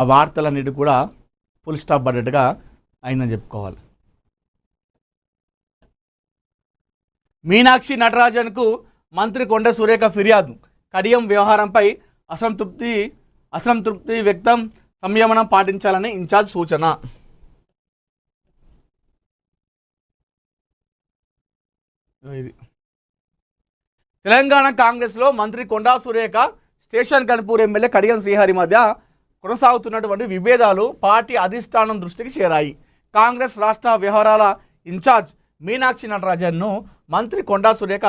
ఆ వార్తలన్నిటి కూడా full stop పడ్డట్టుగా అయిందని చెప్పుకోవాలి. మీనాక్షి నటరాజన్కు మంత్రి కొండ సురేఖ ఫిర్యాదు. కడియం వ్యవహారంపై అసంతృప్తి వ్యక్తం, సంయమనం పాటించాలని ఇన్ఛార్జ్ సూచన. తెలంగాణ కాంగ్రెస్లో మంత్రి కొండా సురేఖ, స్టేషన్ కన్పూర్ ఎమ్మెల్యే కడియం శ్రీహరి మధ్య కొనసాగుతున్నటువంటి విభేదాలు పార్టీ అధిష్టానం దృష్టికి చేరాయి. కాంగ్రెస్ రాష్ట్ర వ్యవహారాల ఇన్ఛార్జ్ మీనాక్షి నటరాజన్ను మంత్రి కొండా సురేఖ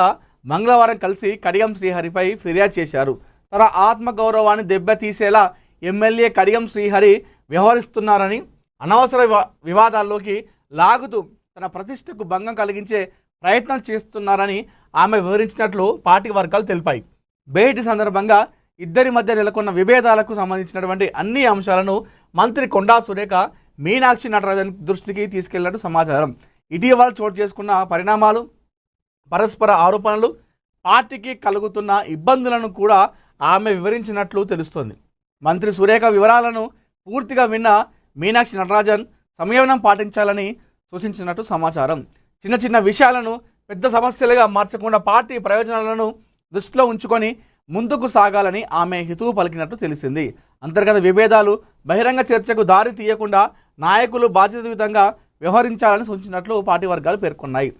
మంగళవారం కలిసి కడియం శ్రీహరిపై ఫిర్యాదు చేశారు. తన ఆత్మగౌరవాన్ని దెబ్బతీసేలా ఎమ్మెల్యే కడియం శ్రీహరి వ్యవహరిస్తున్నారని, అనవసర వివాదాల్లోకి లాగుతూ తన ప్రతిష్టకు భంగం కలిగించే ప్రయత్నం చేస్తున్నారని ఆమె వివరించినట్లు పార్టీ వర్గాలు తెలిపాయి. భేటీ సందర్భంగా ఇద్దరి మధ్య నెలకొన్న విభేదాలకు సంబంధించినటువంటి అన్ని అంశాలను మంత్రి కొండా సురేఖ మీనాక్షి నటరాజన్ దృష్టికి తీసుకెళ్లినట్టు సమాచారం. ఇటీవల చోటు చేసుకున్న పరిణామాలు, పరస్పర ఆరోపణలు, పార్టీకి కలుగుతున్న ఇబ్బందులను కూడా ఆమె వివరించినట్లు తెలుస్తోంది. మంత్రి సురేఖ వివరాలను పూర్తిగా విన్న మీనాక్షి నటరాజన్ సంయమనం పాటించాలని సూచించినట్టు సమాచారం. చిన్న చిన్న విషయాలను పెద్ద సమస్యలుగా మార్చకుండా పార్టీ ప్రయోజనాలను దృష్టిలో ఉంచుకొని ముందుకు సాగాలని ఆమె హితవు పలికినట్టు తెలిసింది. అంతర్గత విభేదాలు బహిరంగ చర్చకు దారి తీయకుండా నాయకులు బాధ్యతాయుతంగా వ్యవహరించాలని సూచించినట్లు పార్టీ వర్గాలు పేర్కొన్నాయి.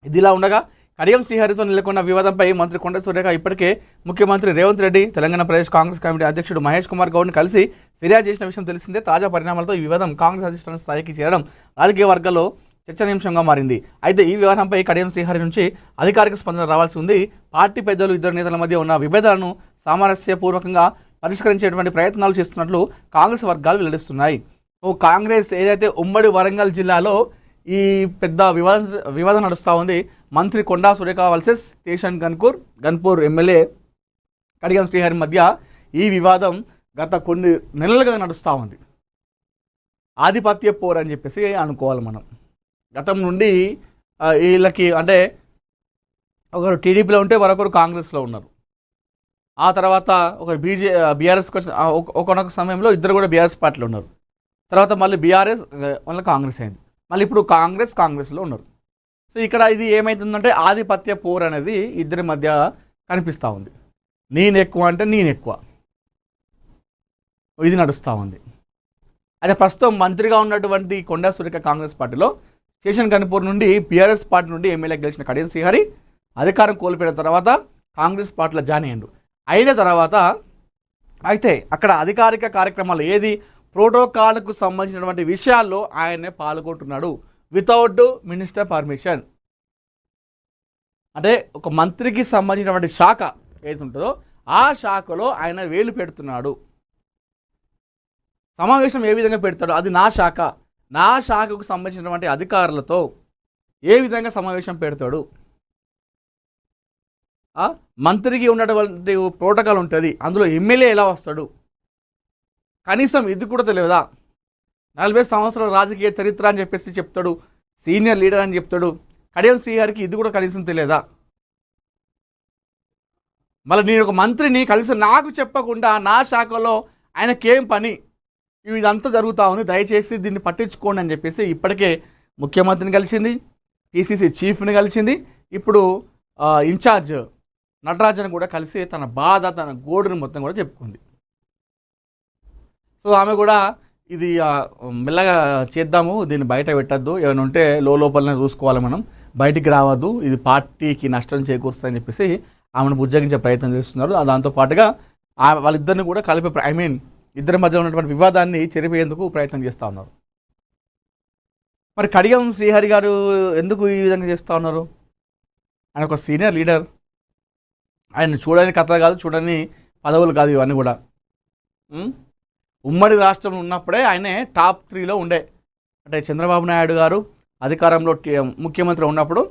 ఇదిలా ఉండగా కడియం శ్రీహరితో నెలకొన్న వివాదంపై మంత్రి కొండ సురేఖ ఇప్పటికే ముఖ్యమంత్రి రేవంత్ రెడ్డి, తెలంగాణ ప్రదేశ్ కాంగ్రెస్ కమిటీ అధ్యక్షుడు మహేష్ కుమార్ గౌడ్ని కలిసి ఫిర్యాదు చేసిన విషయం తెలిసిందే. తాజా పరిణామాలతో ఈ వివాదం కాంగ్రెస్ అధిష్టాన స్థాయికి చేరడం రాజకీయ వర్గాల్లో చర్చనీయాంశంగా మారింది. అయితే ఈ వ్యవహారంపై కడియం శ్రీహరి నుంచి అధికారిక స్పందన రావాల్సి ఉంది. పార్టీ పెద్దలు ఇద్దరు నేతల మధ్య ఉన్న విభేదాలను సామరస్యపూర్వకంగా పరిష్కరించేటువంటి ప్రయత్నాలు చేస్తున్నట్లు కాంగ్రెస్ వర్గాలు వెల్లడిస్తున్నాయి. కాంగ్రెస్ ఏదైతే ఉమ్మడి వరంగల్ జిల్లాలో ఈ పెద్ద వివాదం నడుస్తూ ఉంది. మంత్రి Konda Surekha versus station Ghanpur MLA Kadiyam Srihari మధ్య ఈ వివాదం గత కొన్ని నెలలుగా నడుస్తూ ఉంది. ఆధిపత్య పోర్ అని చెప్పేసి అనుకోవాలి మనం. గతం నుండి వీళ్ళకి అంటే ఒకరు టీడీపీలో ఉంటే మరొకరు కాంగ్రెస్లో ఉన్నారు. ఆ తర్వాత ఒకరు బీఆర్ఎస్కి వచ్చిన ఒకనొక సమయంలో ఇద్దరు కూడా బీఆర్ఎస్ పార్టీలో ఉన్నారు. తర్వాత మళ్ళీ బీఆర్ఎస్ మళ్ళీ కాంగ్రెస్ అయింది. మళ్ళీ ఇప్పుడు కాంగ్రెస్లో ఉన్నారు. సో ఇక్కడ ఇది ఏమవుతుందంటే ఆధిపత్య పోర్ అనేది ఇద్దరి మధ్య కనిపిస్తూ ఉంది. నేను ఎక్కువ అంటే నేను ఎక్కువ, ఇది నడుస్తూ ఉంది. అయితే ప్రస్తుతం మంత్రిగా ఉన్నటువంటి కొండా సురేఖ కాంగ్రెస్ పార్టీలో, స్టేషన్ గన్పూర్ నుండి బీఆర్ఎస్ పార్టీ నుండి ఎమ్మెల్యే గెలిచిన కడియం శ్రీహరి అధికారం కోల్పోయిన తర్వాత కాంగ్రెస్ పార్టీలో జాయిన్ అయ్యిండు. అయిన తర్వాత అయితే అక్కడ అధికారిక కార్యక్రమాలు ఏది ప్రోటోకాల్కు సంబంధించినటువంటి విషయాల్లో ఆయనే పాల్గొంటున్నాడు వితౌట్ మినిస్టర్ పర్మిషన్. అంటే ఒక మంత్రికి సంబంధించినటువంటి శాఖ ఏది ఉంటుందో ఆ శాఖలో ఆయన వేలు పెడుతున్నాడు. సమావేశం ఏ విధంగా పెడతాడు, అది నా శాఖకు సంబంధించినటువంటి అధికారులతో ఏ విధంగా సమావేశం పెడతాడు. మంత్రికి ఉన్నటువంటి ప్రోటోకాల్ ఉంటుంది, అందులో ఎమ్మెల్యే ఎలా వస్తాడు, కనీసం ఇది కూడా తెలియదా? 40 సంవత్సరాల రాజకీయ చరిత్ర అని చెప్పేసి చెప్తాడు, సీనియర్ లీడర్ అని చెప్తాడు. కడియం శ్రీహరికి ఇది కూడా కనీసం తెలియదా? మళ్ళీ నేను ఒక మంత్రిని కలిసి నాకు చెప్పకుండా నా శాఖలో ఆయనకేం పని, ఇదంతా జరుగుతూ ఉంది, దయచేసి దీన్ని పట్టించుకోండి అని చెప్పేసి ఇప్పటికే ముఖ్యమంత్రిని కలిసింది, పిసిసి చీఫ్ని కలిసింది, ఇప్పుడు ఇన్ఛార్జ్ నటరాజన్ కూడా కలిసి తన బాధ, తన గోడుని మొత్తం కూడా చెప్పుకుంది. సో ఆమె కూడా ఇది మెల్లగా చేద్దాము, దీన్ని బయట పెట్టద్దు, ఏమైనా ఉంటే లోపలనే చూసుకోవాలి, మనం బయటికి రావద్దు, ఇది పార్టీకి నష్టం చేకూరుస్తుందని చెప్పేసి ఆమెను బుజ్జగించే ప్రయత్నం చేస్తున్నారు. దాంతోపాటుగా వాళ్ళిద్దరిని కూడా కలిపి ఇద్దరి మధ్య ఉన్నటువంటి వివాదాన్ని చెరిపేందుకు ప్రయత్నం చేస్తూ ఉన్నారు. మరి కడియం శ్రీహరి గారు ఎందుకు ఈ విధంగా చేస్తూ ఉన్నారు? ఆయన ఒక సీనియర్ లీడర్, ఆయన చూడని కథ కాదు, చూడని పదవులు కాదు ఇవన్నీ కూడా. ఉమ్మడి రాష్ట్రంలో ఉన్నప్పుడే ఆయనే టాప్ 3లో ఉండే. అంటే చంద్రబాబు నాయుడు గారు అధికారంలో ముఖ్యమంత్రి ఉన్నప్పుడు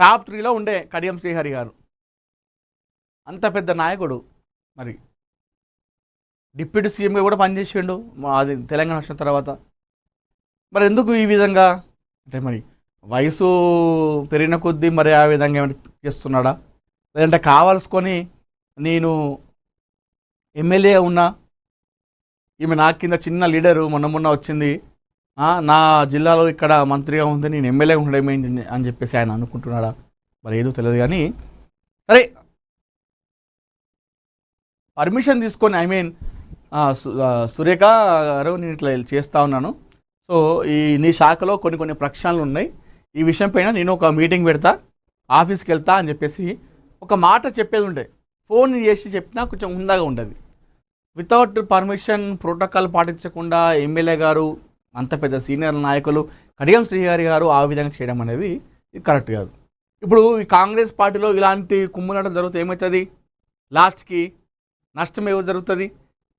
టాప్ 3లో ఉండే కడియం శ్రీహరి గారు. అంత పెద్ద నాయకుడు, మరి డిప్యూటీ సీఎంగా కూడా పనిచేసిండు అది తెలంగాణ వచ్చిన తర్వాత. మరి ఎందుకు ఈ విధంగా అంటే మరి వయసు పెరిగిన కొద్దీ మరి ఆ విధంగా ఏమైనా చేస్తున్నాడా, లేదంటే కావాల్సుకొని నేను ఎమ్మెల్యే ఉన్నా ఈమె నా కింద చిన్న లీడరు మొన్న వచ్చింది, నా జిల్లాలో ఇక్కడ మంత్రిగా ఉంది, నేను ఎమ్మెల్యే ఉండడమేంటి అని చెప్పేసి ఆయన అనుకుంటున్నాడా మరి ఏదో తెలియదు. కానీ సరే, పర్మిషన్ తీసుకొని సురేఖ గారు నేను ఇట్లా చేస్తూ ఉన్నాను, సో నీ శాఖలో కొన్ని ప్రక్షాళనలు ఉన్నాయి, ఈ విషయం పైన నేను ఒక మీటింగ్ పెడతా, ఆఫీస్కి వెళ్తా అని చెప్పేసి ఒక మాట చెప్పేది ఉండే. ఫోన్ చేసి చెప్పినా కొంచెం హుందాగా ఉండదు. వితౌట్ పర్మిషన్, ప్రోటోకాల్ పాటించకుండా ఎమ్మెల్యే గారు, అంత పెద్ద సీనియర్ నాయకులు కడియం శ్రీహరి గారు ఆ విధంగా చేయడం అనేది ఇది కరెక్ట్ కాదు. ఇప్పుడు ఈ కాంగ్రెస్ పార్టీలో ఇలాంటి కుమ్ములాటం జరిగితే ఏమవుతుంది? లాస్ట్కి నష్టం ఎవరు జరుగుతుంది?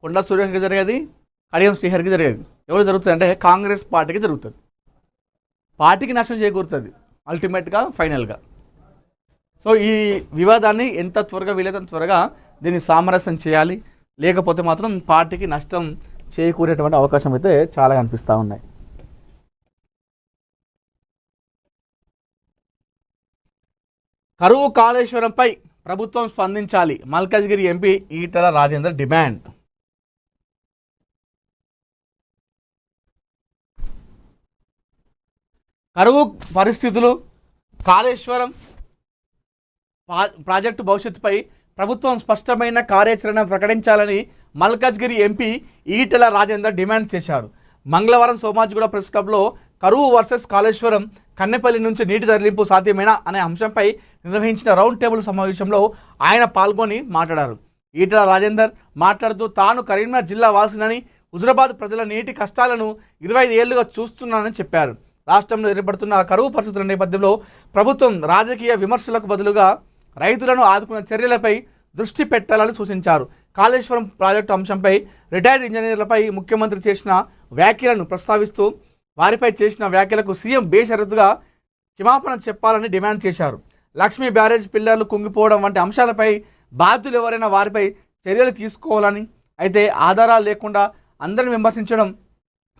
కొండా సురేఖకి జరిగేది, కడియం శ్రీహరికి జరిగేది. ఎవరు జరుగుతుంది అంటే కాంగ్రెస్ పార్టీకి జరుగుతుంది. పార్టీకి నష్టం చేకూరుతుంది అల్టిమేట్గా, ఫైనల్గా. సో ఈ వివాదాన్ని ఎంత త్వరగా వీలైతే త్వరగా దీన్ని సామరస్యం చేయాలి, లేకపోతే మాత్రం పార్టీకి నష్టం చేకూరేటువంటి అవకాశం అయితే చాలా కనిపిస్తూ ఉన్నాయి. కరువు కాళేశ్వరంపై ప్రభుత్వం స్పందించాలి, మల్కాజ్గిరి ఎంపీ ఈటల రాజేందర్ డిమాండ్. కరువు పరిస్థితులు, కాళేశ్వరం ప్రాజెక్టు భవిష్యత్తుపై ప్రభుత్వం స్పష్టమైన కార్యాచరణ ప్రకటించాలని మల్కాజ్గిరి ఎంపీ ఈటెల రాజేందర్ డిమాండ్ చేశారు. మంగళవారం సోమాజిగూడ ప్రెస్ క్లబ్లో కరువు వర్సెస్ కాళేశ్వరం, కన్నెపల్లి నుంచి నీటి తరలింపు సాధ్యమేనా అనే అంశంపై నిర్వహించిన రౌండ్ టేబుల్ సమావేశంలో ఆయన పాల్గొని మాట్లాడారు. ఈటెల రాజేందర్ మాట్లాడుతూ తాను కరీంనగర్ జిల్లా వాసినని, హుజురాబాద్ ప్రజల నీటి కష్టాలను 25 ఏళ్లుగా చూస్తున్నానని చెప్పారు. రాష్ట్రంలో ఏర్పడుతున్న కరువు పరిస్థితుల నేపథ్యంలో ప్రభుత్వం రాజకీయ విమర్శలకు బదులుగా రైతులను ఆదుకునే చర్యలపై దృష్టి పెట్టాలని సూచించారు. కాళేశ్వరం ప్రాజెక్టు అంశంపై రిటైర్డ్ ఇంజనీర్లపై ముఖ్యమంత్రి చేసిన వ్యాఖ్యలను ప్రస్తావిస్తూ వారిపై చేసిన వ్యాఖ్యలకు సీఎం బేషరతుగా క్షమాపణ చెప్పాలని డిమాండ్ చేశారు. లక్ష్మీ బ్యారేజ్ పిల్లర్లు కుంగిపోవడం వంటి అంశాలపై బాధ్యులు ఎవరైనా వారిపై చర్యలు తీసుకోవాలని, అయితే ఆధారాలు లేకుండా అందరిని విమర్శించడం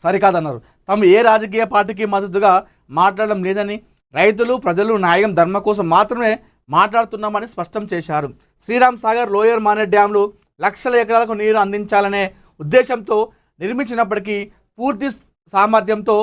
సరికాదన్నారు. తాము ఏ రాజకీయ పార్టీకి మద్దతుగా మాట్లాడడం లేదని, రైతులు ప్రజలు న్యాయం ధర్మ కోసం మాత్రమే మాట్లాడుతున్నామని స్పష్టం చేశారు. శ్రీరామ్ సాగర్, లోయర్ మానేట్ డ్యాంలు లక్షల ఎకరాలకు నీరు అందించాలనే ఉద్దేశంతో నిర్మించినప్పటికీ పూర్తి సామర్థ్యంతో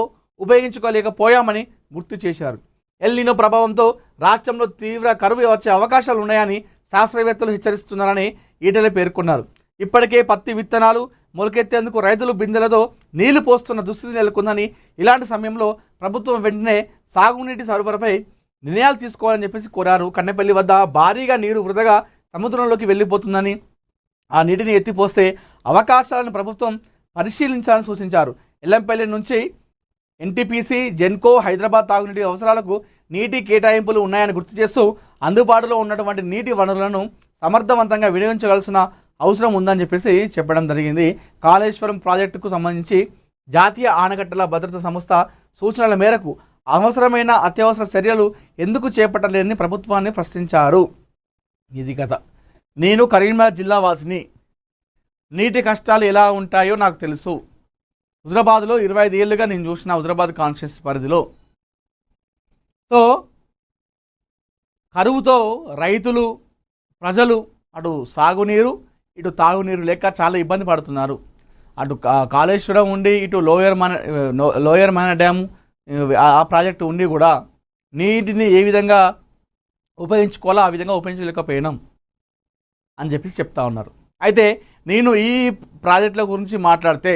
ఉపయోగించుకోలేకపోయామని గుర్తు చేశారు. ఎల్నినో ప్రభావంతో రాష్ట్రంలో తీవ్ర కరువు వచ్చే అవకాశాలు ఉన్నాయని శాస్త్రవేత్తలు హెచ్చరిస్తున్నారని ఈటెల పేర్కొన్నారు. ఇప్పటికే పత్తి విత్తనాలు మొలకెత్తేందుకు రైతులు బిందెలతో నీళ్లు పోస్తున్న దుస్థితి నెలకొందని, ఇలాంటి సమయంలో ప్రభుత్వం వెంటనే సాగునీటి సరఫరాపై నిర్ణయాలు తీసుకోవాలని చెప్పేసి కోరారు. కన్నెపల్లి వద్ద భారీగా నీరు వృధాగా సముద్రంలోకి వెళ్ళిపోతుందని, ఆ నీటిని ఎత్తిపోస్తే అవకాశాలను ప్రభుత్వం పరిశీలించాలని సూచించారు. ఎల్లంపల్లి నుంచి ఎన్టీపీసీ, జెన్కో, హైదరాబాద్ తాగునీటి అవసరాలకు నీటి కేటాయింపులు ఉన్నాయని గుర్తు చేస్తూ అందుబాటులో ఉన్నటువంటి నీటి వనరులను సమర్థవంతంగా వినియోగించవలసిన అవసరం ఉందని చెప్పేసి చెప్పడం జరిగింది. కాళేశ్వరం ప్రాజెక్టుకు సంబంధించి జాతీయ ఆనకట్టల భద్రతా సంస్థ సూచనల మేరకు అవసరమైన అత్యవసర చర్యలు ఎందుకు చేపట్టలేని ప్రభుత్వాన్ని ప్రశ్నించారు. ఇది కథ. నేను కరీంనగర్ జిల్లా వాసిని, నీటి కష్టాలు ఎలా ఉంటాయో నాకు తెలుసు. హుజురాబాద్లో 25 ఏళ్ళుగా నేను చూసిన హుజురాబాద్ కాన్స్టిట్యూన్సీ పరిధిలో. సో కరువుతో రైతులు, ప్రజలు అటు సాగునీరు ఇటు తాగునీరు లేక చాలా ఇబ్బంది పడుతున్నారు. అటు కాళేశ్వరం ఉండి ఇటు లోయర్ మాన డ్యాము ఆ ప్రాజెక్టు ఉండి కూడా నీటిని ఏ విధంగా ఉపయోగించుకోవాలో ఆ విధంగా ఉపయోగించలేకపోయినాం అని చెప్పేసి చెప్తా ఉన్నారు. అయితే నేను ఈ ప్రాజెక్టుల గురించి మాట్లాడితే